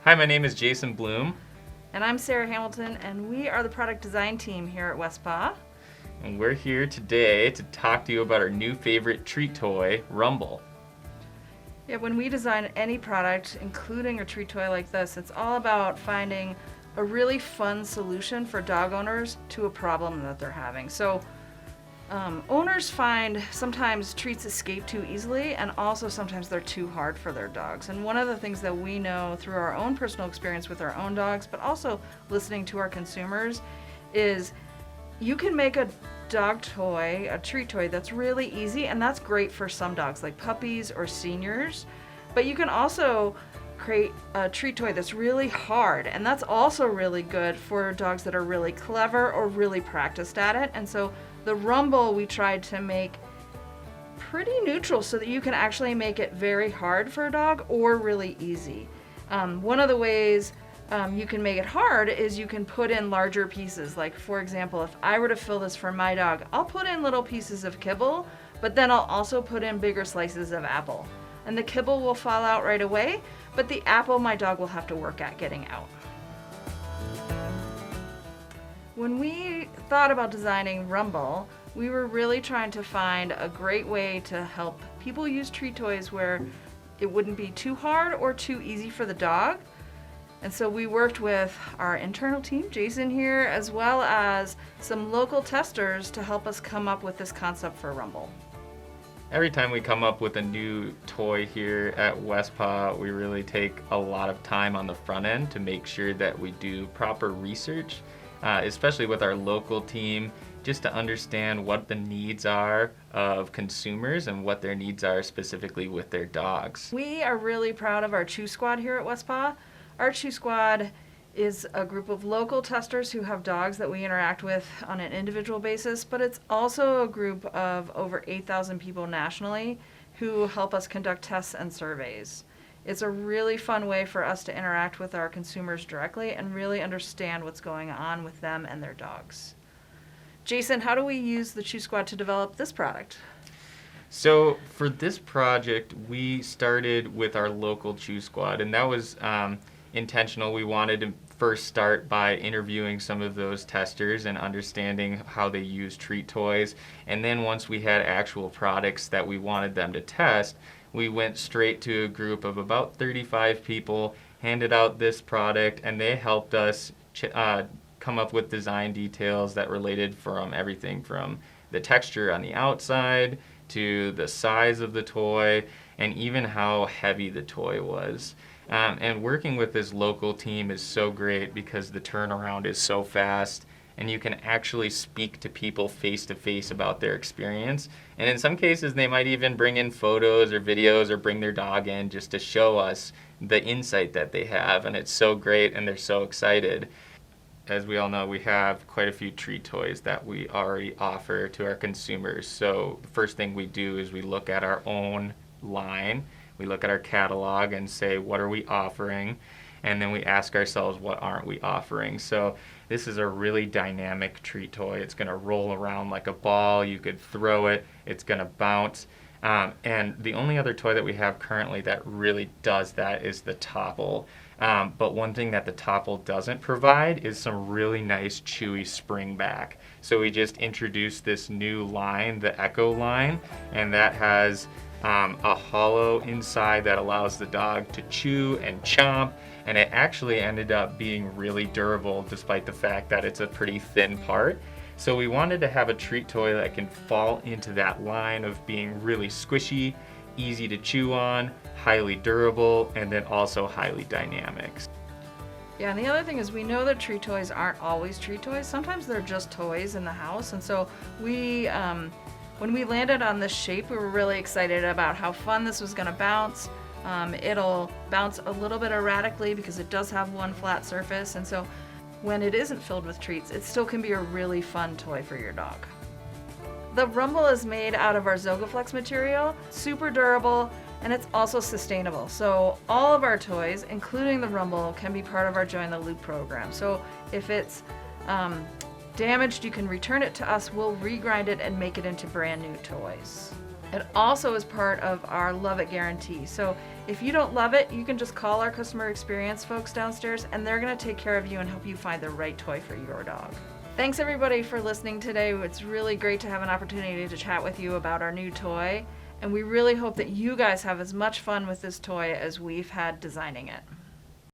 Hi, my name is Jason Bloom, And I'm Sarah Hamilton, and we are the product design team here at Westpaw. and we're here today to talk to you about our new favorite treat toy, Rumbl. Yeah, when we design any product, including a treat toy like this, it's all about finding a really fun solution for dog owners to a problem that they're having. So owners find sometimes treats escape too easily, and also sometimes they're too hard for their dogs. And one of the things that we know through our own personal experience with our own dogs, but also listening to our consumers, is you can make a dog toy, a treat toy that's really easy, and that's great for some dogs like puppies or seniors. But you can also create a treat toy that's really hard, and that's also really good for dogs that are really clever or really practiced at it. And so the Rumbl we tried to make pretty neutral so that you can actually make it very hard for a dog or really easy. One of the ways you can make it hard is you can put in larger pieces. Like, for example, if I were to fill this for my dog, I'll put in little pieces of kibble, but then I'll also put in bigger slices of apple. And the kibble will fall out right away, but the apple my dog will have to work at getting out. When we thought about designing Rumbl, we were really trying to find a great way to help people use treat toys where it wouldn't be too hard or too easy for the dog. And so we worked with our internal team, Jason here, as well as some local testers to help us come up with this concept for Rumbl. Every time we come up with a new toy here at Westpaw, we really take a lot of time on the front end to make sure that we do proper research, especially with our local team, just to understand what the needs are of consumers and what their needs are specifically with their dogs. We are really proud of our Chew Squad here at Westpaw. Our Chew Squad is a group of local testers who have dogs that we interact with on an individual basis, but it's also a group of over 8,000 people nationally who help us conduct tests and surveys. It's a really fun way for us to interact with our consumers directly and really understand what's going on with them and their dogs. Jason, how do we use the Chew Squad to develop this product? So for this project, we started with our local Chew Squad, and that was intentional. We wanted to first start by interviewing some of those testers and understanding how they use treat toys. And then once we had actual products that we wanted them to test, we went straight to a group of about 35 people, handed out this product, and they helped us come up with design details that related from everything from the texture on the outside to the size of the toy and even how heavy the toy was. And working with this local team is so great because the turnaround is so fast and you can actually speak to people face to face about their experience. And in some cases, they might even bring in photos or videos or bring their dog in just to show us the insight that they have. And it's so great and they're so excited. As we all know, we have quite a few treat toys that we already offer to our consumers. So the first thing we do is we look at our own line. We look at our catalog and say, what are we offering? And then we ask ourselves, what aren't we offering? So this is a really dynamic treat toy. It's going to roll around like a ball. You could throw it. It's going to bounce. And the only other toy that we have currently that really does that is the Topple. But one thing that the Topple doesn't provide is some really nice chewy spring back. So we just introduced this new line, the Echo line, and that has a hollow inside that allows the dog to chew and chomp, and it actually ended up being really durable despite the fact that it's a pretty thin part. So we wanted to have a treat toy that can fall into that line of being really squishy, easy to chew on, highly durable, and then also highly dynamic. Yeah, and the other thing is we know that treat toys aren't always treat toys. Sometimes they're just toys in the house, and so we when we landed on this shape, we were really excited about how fun this was going to bounce. It'll bounce a little bit erratically because it does have one flat surface, and so when it isn't filled with treats, it still can be a really fun toy for your dog. The Rumbl is made out of our Zogaflex material, super durable, and it's also sustainable. So all of our toys, including the Rumbl, can be part of our Join the Loop program. So if it's damaged, you can return it to us. We'll regrind it and make it into brand new toys. It also is part of our Love It guarantee. So if you don't love it, you can just call our customer experience folks downstairs and they're going to take care of you and help you find the right toy for your dog. Thanks everybody for listening today. It's really great to have an opportunity to chat with you about our new toy. And we really hope that you guys have as much fun with this toy as we've had designing it.